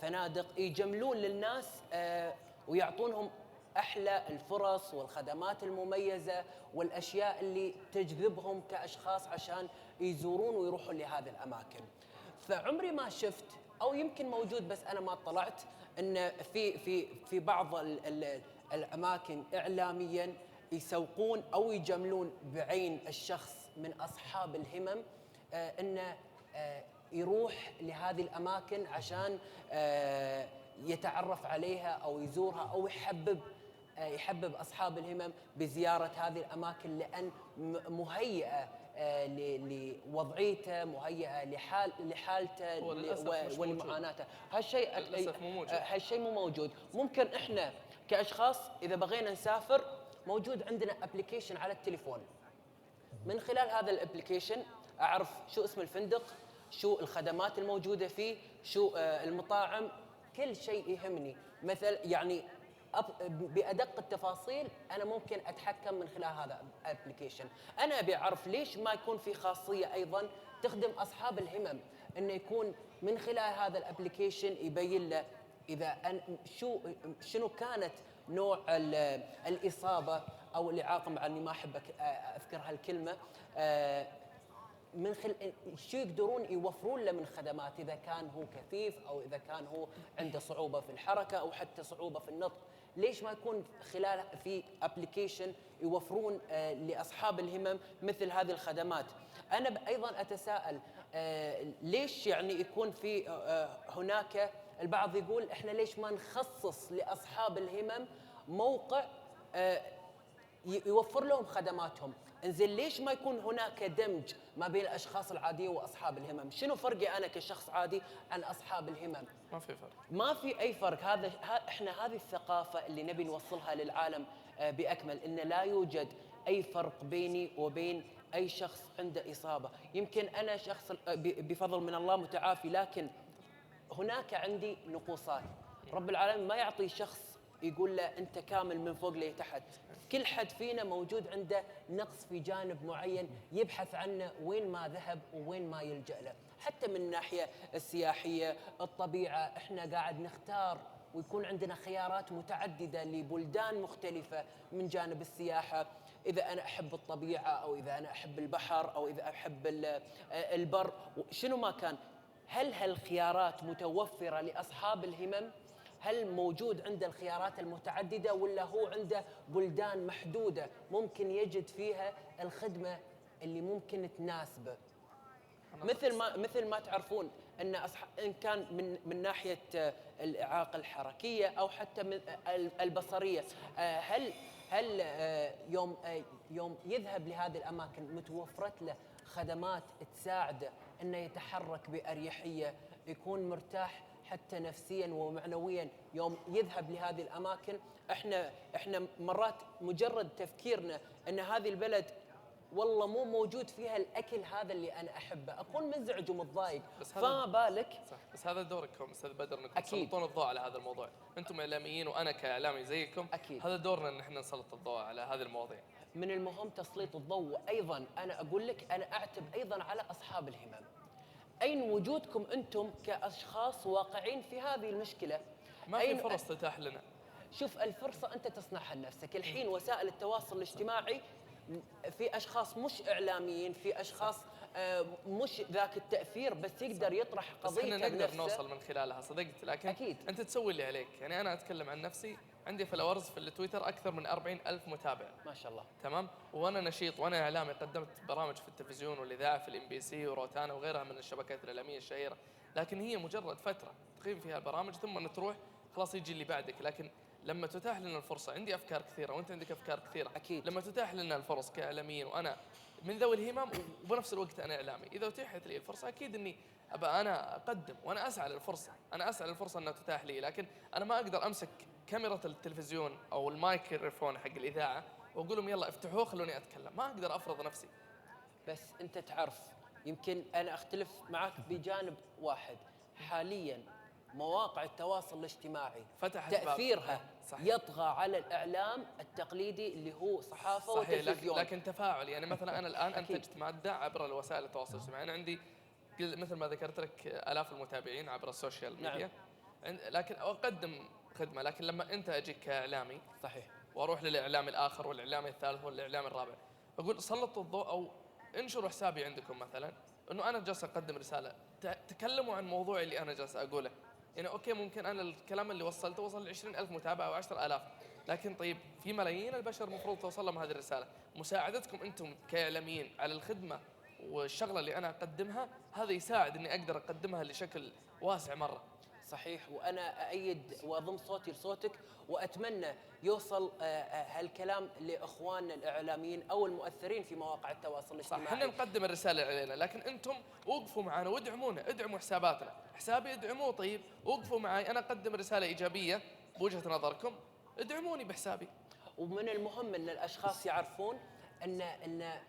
فنادق، يجملون للناس ويعطونهم أحلى الفرص والخدمات المميزة والأشياء اللي تجذبهم كأشخاص عشان يزورون ويروحون لهذه الأماكن. فعمري ما شفت، أو يمكن موجود بس أنا ما اطلعت، أن في بعض الأماكن إعلاميا يسوقون أو يجملون بعين الشخص من أصحاب الهمم أنه يروح لهذه الأماكن عشان يتعرف عليها أو يزورها، أو يحبب أصحاب الهمم بزيارة هذه الأماكن، لأن مهيئة لوضعيته، مهيئة لحالته ولمعاناته. هالشيء مو موجود. ممكن إحنا كأشخاص إذا بغينا نسافر، موجود عندنا أبليكيشن على التليفون، من خلال هذا الأبليكيشن أعرف شو اسم الفندق، شو الخدمات الموجودة فيه، شو المطاعم، كل شيء يهمني. مثل يعني بأدق التفاصيل أنا ممكن أتحكم من خلال هذا الأبليكيشن. أنا أبي أعرف ليش ما يكون في خاصية أيضا تخدم أصحاب الهمم، إنه يكون من خلال هذا الأبليكيشن يبين له إذا شنو كانت نوع الإصابة أو الإعاقة، مع أني ما أحب أذكر هالكلمة، شو يقدرون يوفرون له من خدمات، إذا كان هو كفيف أو إذا كان هو عنده صعوبة في الحركة أو حتى صعوبة في النطق. ليش ما يكون خلال في أبليكيشن يوفرون لأصحاب الهمم مثل هذه الخدمات؟ أنا أيضا أتساءل ليش يعني يكون في هناك البعض يقول إحنا ليش ما نخصص لأصحاب الهمم موقع يوفر لهم خدماتهم؟ انزين ليش ما يكون هناك دمج ما بين الاشخاص العاديين واصحاب الهمم؟ شنو فرقي انا كشخص عادي عن اصحاب الهمم؟ ما في فرق. ما في اي فرق. احنا هذه الثقافه اللي نبي نوصلها للعالم باكمل، ان لا يوجد اي فرق بيني وبين اي شخص عنده اصابه. يمكن انا شخص بفضل من الله متعافي، لكن هناك عندي نقوصات. رب العالمين ما يعطي شخص يقول له أنت كامل من فوق لتحت. كل حد فينا موجود عنده نقص في جانب معين يبحث عنه وين ما ذهب وين ما يلجأ له. حتى من الناحية السياحية، الطبيعة، إحنا قاعد نختار ويكون عندنا خيارات متعددة لبلدان مختلفة من جانب السياحة. إذا أنا أحب الطبيعة أو إذا أنا أحب البحر أو إذا أحب البر، شنو ما كان. هل هالخيارات متوفرة لأصحاب الهمم؟ هل موجود عنده الخيارات المتعددة ولا هو عنده بلدان محدودة ممكن يجد فيها الخدمة اللي ممكن تناسبه؟ مثل ما تعرفون ان ان كان من ناحيه الاعاقه الحركيه او حتى من البصريه، هل يوم يذهب لهذه الاماكن متوفرت له خدمات تساعده انه يتحرك باريحيه، يكون مرتاح حتى نفسيا ومعنويا يوم يذهب لهذه الاماكن؟ احنا مرات مجرد تفكيرنا ان هذه البلد والله مو موجود فيها الاكل هذا اللي انا احبه، اكون منزعج ومتضايق، فما بالك. صح، بس هذا دوركم استاذ بدر انكم أكيد. تسلطون الضوء على هذا الموضوع. انتم اعلاميين وانا كاعلامي زيكم، أكيد. هذا دورنا ان احنا نسلط الضوء على هذه المواضيع. من المهم تسليط الضوء، وايضا انا اقول لك انا اعتب ايضا على اصحاب الهمم. اين وجودكم انتم كاشخاص واقعين في هذه المشكله؟ ما في فرص تتاح لنا. شوف، الفرصه انت تصنعها لنفسك. الحين وسائل التواصل الاجتماعي، في اشخاص مش اعلاميين، في اشخاص مش ذاك التاثير، بس يقدر يطرح بس قضيته احنا نقدر بنفسه. نوصل من خلالها، صدقت، لكن أكيد. انت تسوي اللي عليك. يعني انا اتكلم عن نفسي، عندي فلورز في التويتر اكثر من 40,000 متابع. ما شاء الله. تمام، وانا نشيط وانا اعلامي، قدمت برامج في التلفزيون والاذاعه في الام بي سي وروتانا وغيرها من الشبكات الاعلاميه الشهيره، لكن هي مجرد فتره تقيم فيها البرامج ثم تروح، خلاص يجي اللي بعدك. لكن لما تتاح لنا الفرصه، عندي افكار كثيره وانت عندك افكار كثيره، أكيد. لما تتاح لنا الفرص كاعلاميين، وانا من ذوي الهمم وبنفس الوقت انا اعلامي، اذا اتيحت لي الفرصه اكيد اني ابى انا اقدم، وانا اسعى للفرصه، انا اسعى للفرصه انها تتاح لي. لكن انا ما اقدر امسك كاميرا التلفزيون او المايكروفون حق الاذاعه واقول لهم يلا افتحوه خلوني اتكلم، ما اقدر افرض نفسي. بس انت تعرف، يمكن انا اختلف معك بجانب واحد. حاليا مواقع التواصل الاجتماعي فتحت تاثيرها صحيح. يطغى على الاعلام التقليدي اللي هو صحافه صحيح، وتلفزيون. لكن تفاعل. يعني مثلا انا الان انتجت ماده عبر وسائل التواصل الاجتماعي، انا عندي مثل ما ذكرت لك الاف المتابعين عبر السوشيال ميديا. نعم. لكن اقدم خدمه، لكن لما انت اجيك كاعلامي صحيح، واروح للاعلام الاخر والاعلام الثالث والاعلام الرابع، اقول سلطوا الضوء او انشروا حسابي عندكم مثلا انه انا جالس اقدم رساله، تكلموا عن موضوعي اللي انا جالس اقوله. يعني اوكي، ممكن انا الكلام اللي وصلته وصل ل 20,000 متابع او 10,000، لكن طيب في ملايين البشر المفروض توصل لهم هذه الرساله. مساعدتكم انتم كاعلاميين على الخدمه والشغله اللي انا اقدمها، هذا يساعد اني اقدر اقدمها لشكل واسع مره. صحيح. وانا ايد واضم صوتي لصوتك، واتمنى يوصل هالكلام لاخواننا الاعلاميين او المؤثرين في مواقع التواصل الاجتماعي. صح، احنا نقدم الرساله علينا، لكن انتم وقفوا معنا وادعمونا، ادعموا حساباتنا، حسابي ادعموه. طيب وقفوا معي، انا اقدم رساله ايجابيه بوجهه نظركم، ادعموني بحسابي. ومن المهم ان الاشخاص يعرفون ان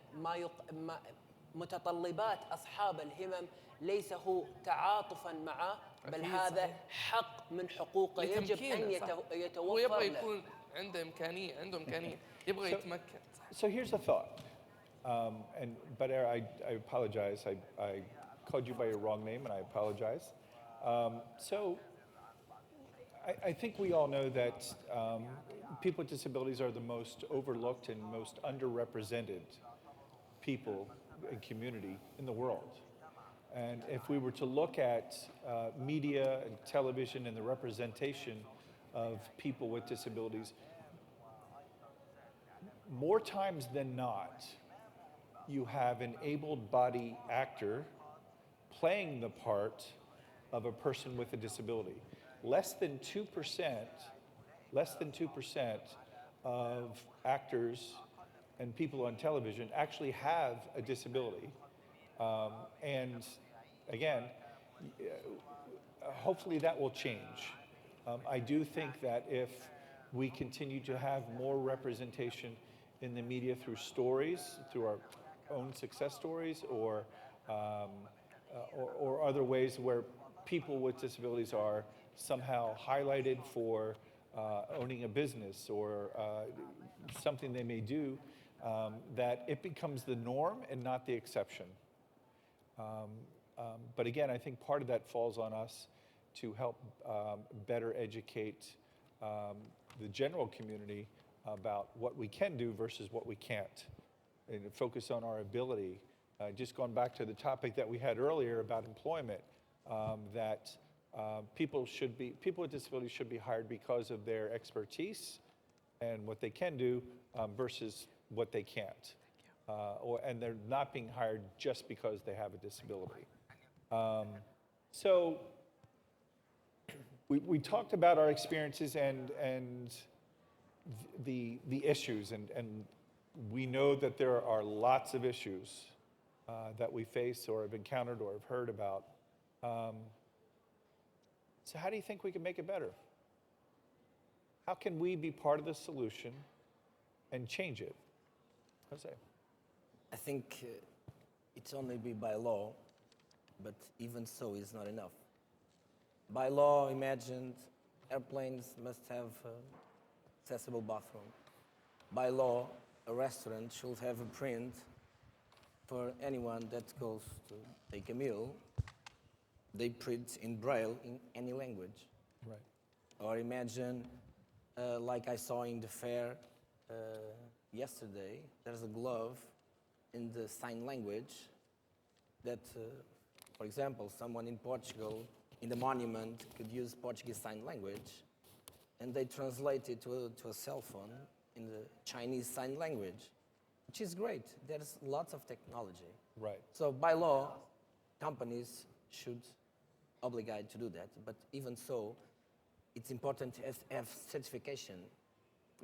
متطلبات اصحاب الهمم ليس هو تعاطفا معه، بل هذا حق من حقوقه يجب ان يتوفر له. ويبغى يكون عنده امكانيه، يبغى يتمكن. So here's a thought, and Bodart, I apologize. I called you by your wrong name, and I apologize. So I think we all know that people with disabilities are the most overlooked and most underrepresented people and community in the world. And if we were to look at media and television and the representation of people with disabilities, more times than not, you have an able-bodied actor playing the part of a person with a disability. Less than 2% of actors and people on television actually have a disability. And again, hopefully that will change. I do think that if we continue to have more representation in the media through stories, through our own success stories, or other ways where people with disabilities are somehow highlighted for owning a business or something they may do, that it becomes the norm and not the exception. But again, I think part of that falls on us to help better educate the general community about what we can do versus what we can't, and focus on our ability. Just going back to the topic that we had earlier about employment, that people with disabilities should be hired because of their expertise and what they can do versus what they can't. And they're not being hired just because they have a disability. So we talked about our experiences and the issues, and we know that there are lots of issues that we face or have encountered or have heard about. So how do you think we can make it better? How can we be part of the solution and change it? Jose. I think it's only be by law, but even so is not enough. By law, imagined airplanes must have accessible bathroom. By law, a restaurant should have a print for anyone that goes to take a meal. They print in Braille in any language. Right. Or imagine, like I saw in the fair yesterday, there's a glove in the sign language that, for example, someone in Portugal in the monument could use Portuguese Sign Language, and they translate it to a cell phone in the Chinese Sign Language, which is great. There's lots of technology. Right. So by law, companies should obligate to do that, but even so, it's important to have certification,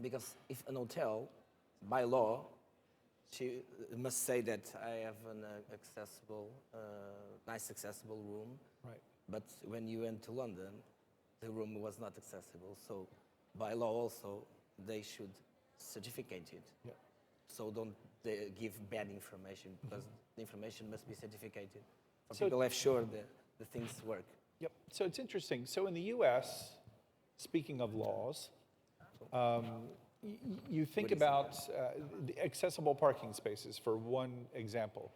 because if an hotel, by law, she must say that I have an accessible, nice accessible room. Right. But when you went to London, the room was not accessible. So by law also, they should certificate it. Yeah. So don't they give bad information, because the information must be certificated. For So- people have sure that the things work. Yep. So it's interesting. So in the U.S., speaking of laws, you think about the accessible parking spaces, for one example.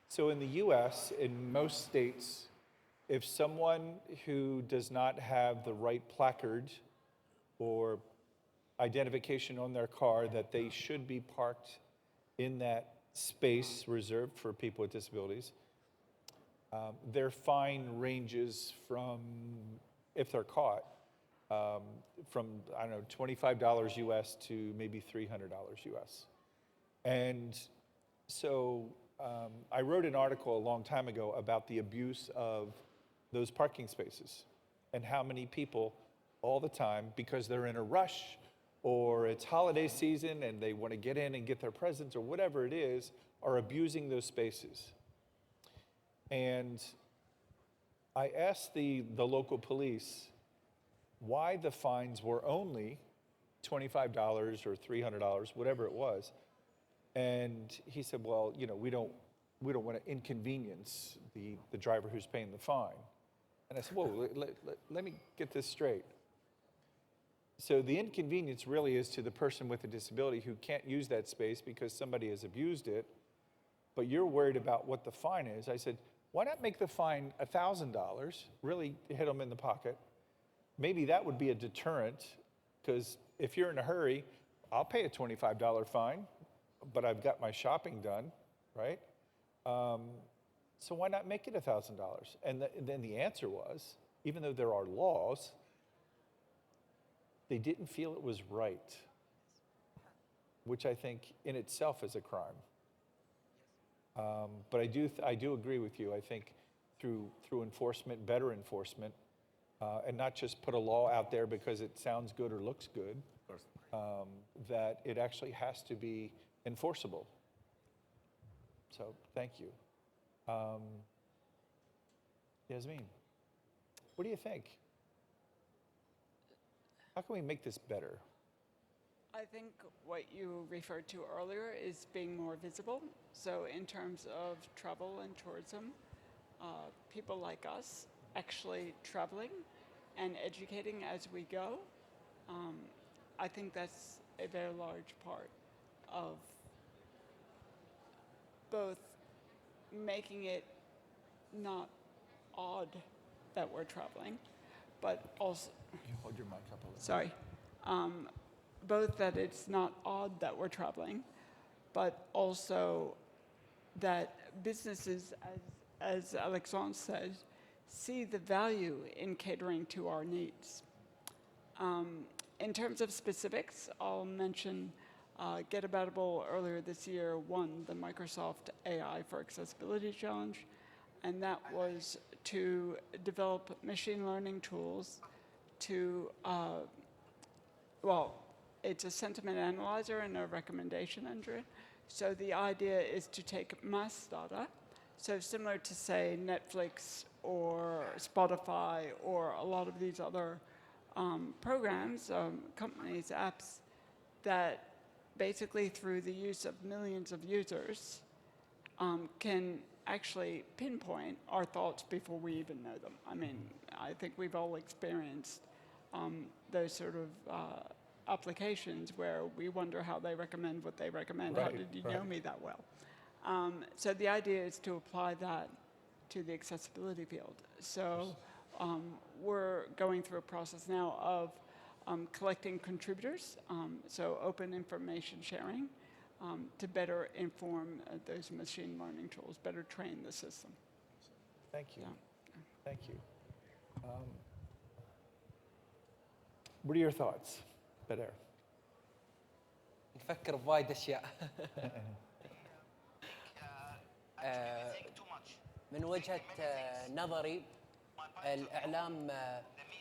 So in the U.S., in most states, if someone who does not have the right placard or identification on their car that they should be parked in that space reserved for people with disabilities, their fine ranges from, if they're caught, from, I don't know, $25 US to maybe $300 US. And so I wrote an article a long time ago about the abuse of those parking spaces and how many people all the time, because they're in a rush or it's holiday season and they want to get in and get their presents or whatever it is, are abusing those spaces. And I asked the local police why the fines were only $25 or $300, whatever it was. And he said, well, you know, we don't want to inconvenience the driver who's paying the fine. And I said, whoa, let me get this straight. So the inconvenience really is to the person with a disability who can't use that space because somebody has abused it, but you're worried about what the fine is. I said, why not make the fine $1,000, really hit them in the pocket? Maybe that would be a deterrent, because if you're in a hurry, I'll pay a $25 fine, but I've got my shopping done, right? So why not make it $1,000? And then the answer was, even though there are laws, they didn't feel it was right, which I think in itself is a crime. But I do agree with you. I think through enforcement, better enforcement, and not just put a law out there because it sounds good or looks good, that it actually has to be enforceable. So thank you. Yasmine, what do you think? How can we make this better? I think what you referred to earlier is being more visible. So in terms of travel and tourism, people like us actually traveling and educating as we go. I think that's a very large part of both making it not odd that we're traveling, but also, You hold your mic up a little. sorry, both that it's not odd that we're traveling, but also that businesses, as Alexandre said, see the value in catering to our needs. In terms of specifics, I'll mention Getaboutable earlier this year won the Microsoft AI for Accessibility Challenge, and that was to develop machine learning tools to, well, it's a sentiment analyzer and a recommendation engine. So the idea is to take mass data, so similar to, say, Netflix or Spotify or a lot of these other programs, companies, apps, that basically through the use of millions of users can actually pinpoint our thoughts before we even know them. I mean, I think we've all experienced those sort of applications where we wonder how they recommend what they recommend. How Right, did you right. know me that well? So the idea is to apply that to the accessibility field. So we're going through a process now of collecting contributors, so open information sharing, to better inform those machine learning tools, better train the system. Thank you. Yeah. Thank you. What are your thoughts, Bodart? نفكر بوايد أشياء. من وجهة نظري الإعلام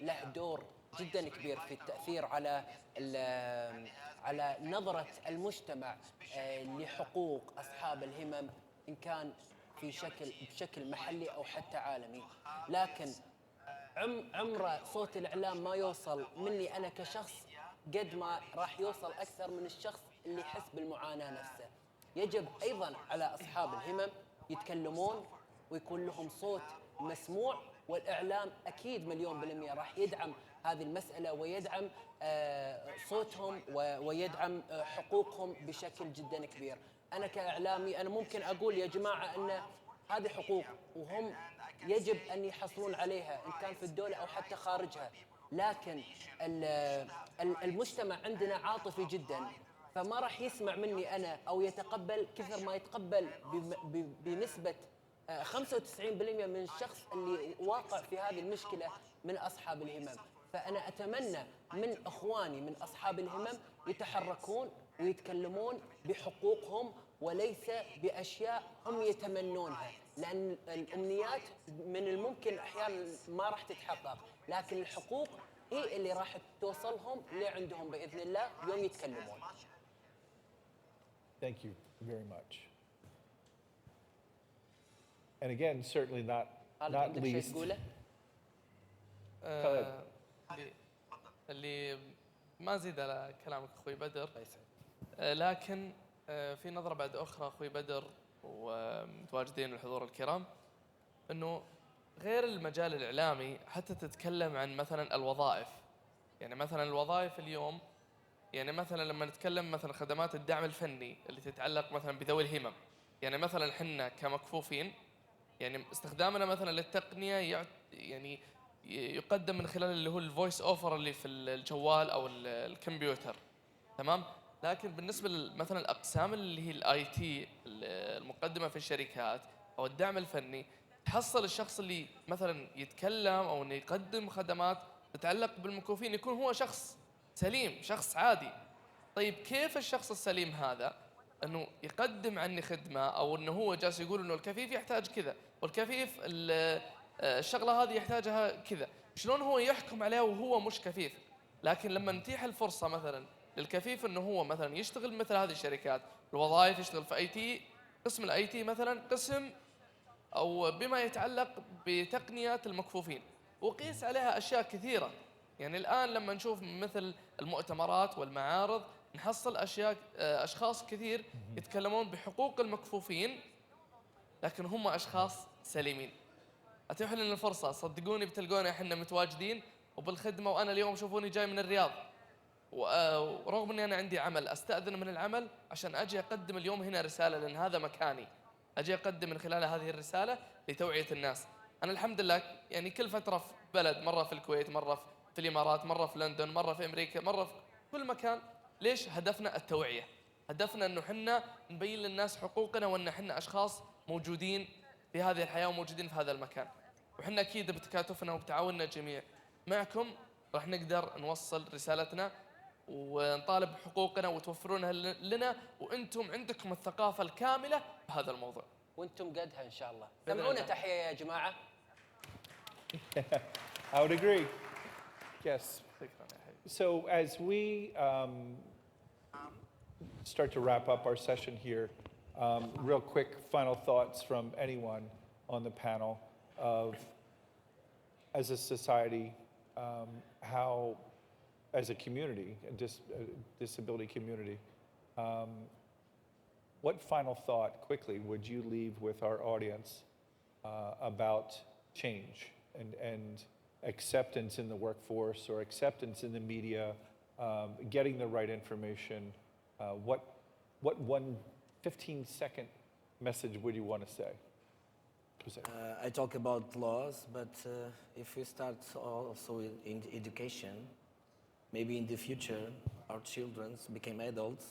له دور جدا كبير في التأثير على نظرة المجتمع لحقوق أصحاب الهمم، إن كان بشكل محلي أو حتى عالمي. لكن عمره صوت الإعلام ما يوصل مني أنا كشخص قد ما راح يوصل أكثر من الشخص اللي يحس بالمعاناة نفسه. يجب أيضا على أصحاب الهمم يتكلمون ويكون لهم صوت مسموع، والإعلام أكيد 100% راح يدعم هذه المسألة ويدعم صوتهم ويدعم حقوقهم بشكل جدا كبير. أنا كإعلامي أنا ممكن أقول يا جماعة أن هذه حقوق وهم يجب أن يحصلون عليها إن كان في الدولة أو حتى خارجها، لكن المجتمع عندنا عاطفي جدا، فما راح يسمع مني أنا أو يتقبل كثر ما يتقبل بنسبة 95% من الشخص اللي واقع في هذه المشكلة من أصحاب الهمم. فأنا أتمنى من إخواني من أصحاب الهمم يتحركون ويتكلمون بحقوقهم وليس بأشياء هم يتمنونها، لأن الأمنيات من الممكن أحيانا ما راح تتحقق، لكن الحقوق هي اللي راح توصلهم لعندهم بإذن الله يوم يتكلمون. Thank you very much. And again, certainly not عندك شيء least. تقوله؟ اللي ما زيد على كلامك اخوي بدر، لكن في نظرة بعد اخرى اخوي بدر ومتواجدين الحضور الكرام، انه غير المجال الاعلامي حتى تتكلم عن مثلا الوظائف. يعني مثلا الوظائف اليوم، يعني مثلا لما نتكلم مثلا خدمات الدعم الفني اللي تتعلق مثلا بذوي الهمم، يعني مثلا حنا كمكفوفين، يعني استخدامنا مثلا للتقنية يعني يقدم من خلال اللي هو الفويس اوفر اللي في الجوال او الكمبيوتر، تمام. لكن بالنسبه مثلا الاقسام اللي هي الاي تي المقدمه في الشركات او الدعم الفني، تحصل الشخص اللي مثلا يتكلم او انه يقدم خدمات تتعلق بالمكفوفين يكون هو شخص سليم، شخص عادي. طيب كيف الشخص السليم هذا انه يقدم عني خدمه، او انه هو جالس يقول انه الكفيف يحتاج كذا والكفيف الشغله هذه يحتاجها كذا، شلون هو يحكم عليه وهو مش كفيف؟ لكن لما نتيح الفرصه مثلا للكفيف انه هو مثلا يشتغل مثل هذه الشركات الوظائف، يشتغل في اي تي، قسم الاي تي مثلا قسم او بما يتعلق بتقنيات المكفوفين، وقيس عليها اشياء كثيره. يعني الان لما نشوف مثل المؤتمرات والمعارض نحصل اشخاص كثير يتكلمون بحقوق المكفوفين، لكن هم اشخاص سليمين. اتيحوا لنا الفرصه، صدقوني بتلقونا احنا متواجدين وبالخدمه. وانا اليوم شوفوني جاي من الرياض، ورغم اني انا عندي عمل استاذن من العمل عشان اجي اقدم اليوم هنا رساله، لان هذا مكاني. اجي اقدم من خلال هذه الرساله لتوعيه الناس. انا الحمد لله يعني كل فتره في بلد، مره في الكويت، مره في الامارات، مره في لندن، مره في امريكا، مره في كل مكان. ليش؟ هدفنا التوعيه، هدفنا انه حنا نبين للناس حقوقنا، وان حنا اشخاص موجودين في هذه الحياه وموجودين في هذا المكان. وحنا اكيد بتكاتفنا وبتعاوننا الجميع معكم راح نقدر نوصل رسالتنا ونطالب بحقوقنا وتوفرونها لنا، وانتم عندكم الثقافه الكامله بهذا الموضوع. وانتم قدها ان شاء الله. بإذن سمعونا الله. تحيه يا جماعه. I would agree. Yes. شكرا يا حبيبي. So as we start to wrap up our session here, real quick final thoughts from anyone on the panel of, as a society, how, as a community, a disability community, what final thought quickly would you leave with our audience about change and acceptance in the workforce or acceptance in the media, getting the right information? What one 15-second message would you want to say? José. I talk about laws, but if we start also in education, maybe in the future our children became adults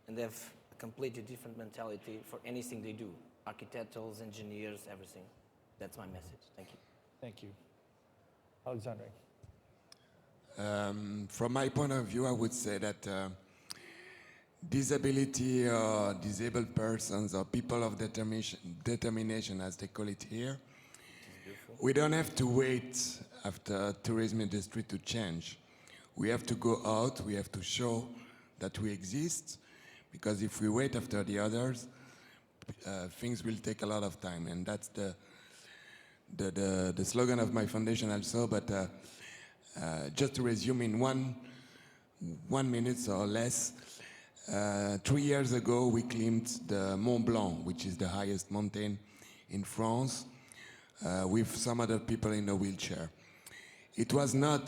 and they have a completely different mentality for anything they do. Architects, engineers, everything. That's my message. Thank you. Thank you. Alexandre. From my point of view, I would say that disability or disabled persons or people of determination, as they call it here, we don't have to wait after tourism industry to change. We have to go out, we have to show that we exist, because if we wait after the others, things will take a lot of time, and that's the slogan of my foundation also. But just to resume in one minute or less, 3 years ago we climbed the Mont Blanc, which is the highest mountain in France, with some other people in a wheelchair. It was not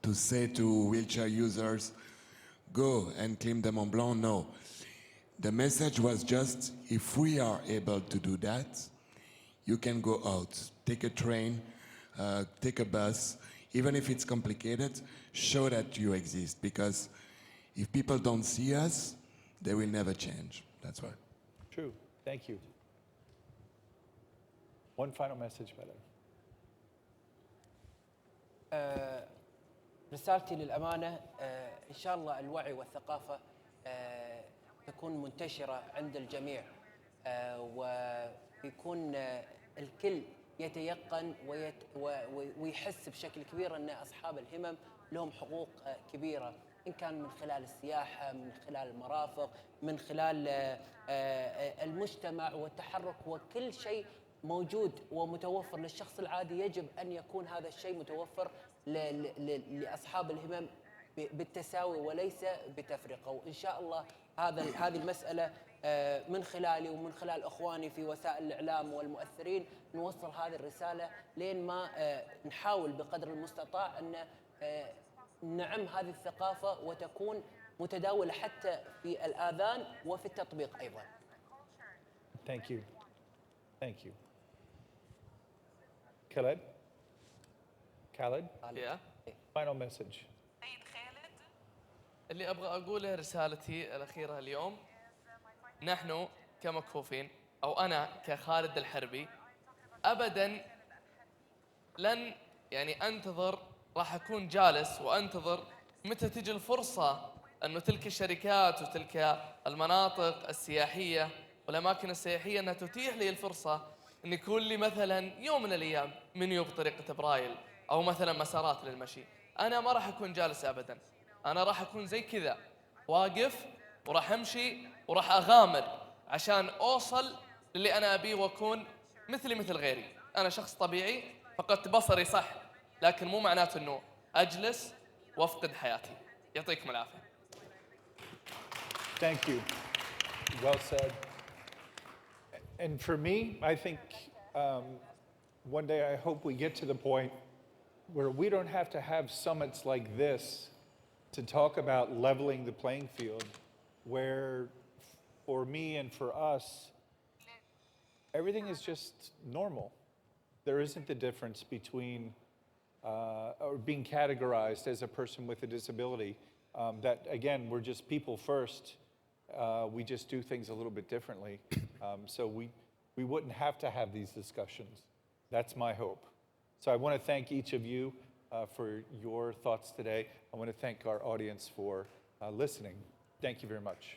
to say to wheelchair users, go and climb the Mont Blanc, no. The message was just, if we are able to do that, you can go out, take a train, take a bus, even if it's complicated, show that you exist, because if people don't see us, they will never change. That's why. True. Thank you. One final message, brother. رسالتي للأمانة إن شاء الله الوعي والثقافة تكون منتشرة عند الجميع، ويكون الكل يتيقن ويحس بشكل كبير أن أصحاب الهمم لهم حقوق كبيرة، إن كان من خلال السياحة، من خلال المرافق، من خلال المجتمع والتحرك، وكل شيء موجود ومتوفر للشخص العادي يجب أن يكون هذا الشيء متوفر لأصحاب الهمم بالتساوي وليس بتفرقة. وإن شاء الله هذه المسألة من خلالي ومن خلال أخواني في وسائل الإعلام والمؤثرين نوصل هذه الرسالة لين ما نحاول بقدر المستطاع أن نعم هذه الثقافة وتكون متداولة حتى في الآذان وفي التطبيق أيضا. Thank you. Thank you. Khalid? Yeah. Final message. اللي أبغى أقوله رسالتي الأخيرة اليوم، نحن كمكفوفين أو أنا كخالد الحربي أبداً لن أنتظر، راح أكون جالس وأنتظر متى تجي الفرصة أنه تلك الشركات وتلك المناطق السياحية والأماكن السياحية أنها تتيح لي الفرصة أن يكون لي مثلاً يوم من الأيام منيو بطريقة برايل أو مثلاً مسارات للمشي. أنا ما راح أكون جالس أبداً، أنا راح أكون زي كذا واقف وراح أمشي وراح أغامر عشان أوصل للي أنا أبيه وأكون مثل غيري. أنا شخص طبيعي، فقدت بصري صح، لكن مو معناته أنه أجلس وأفقد حياتي. يعطيكم العافية. Thank you. Well said. And for me, I think one day I hope we get to the point where we don't have to have summits like this to talk about leveling the playing field, where for me and for us, everything is just normal. There isn't the difference between or being categorized as a person with a disability. That again, we're just people first. We just do things a little bit differently. So we wouldn't have to have these discussions. That's my hope. So I want to thank each of you for your thoughts today. I want to thank our audience for listening. Thank you very much.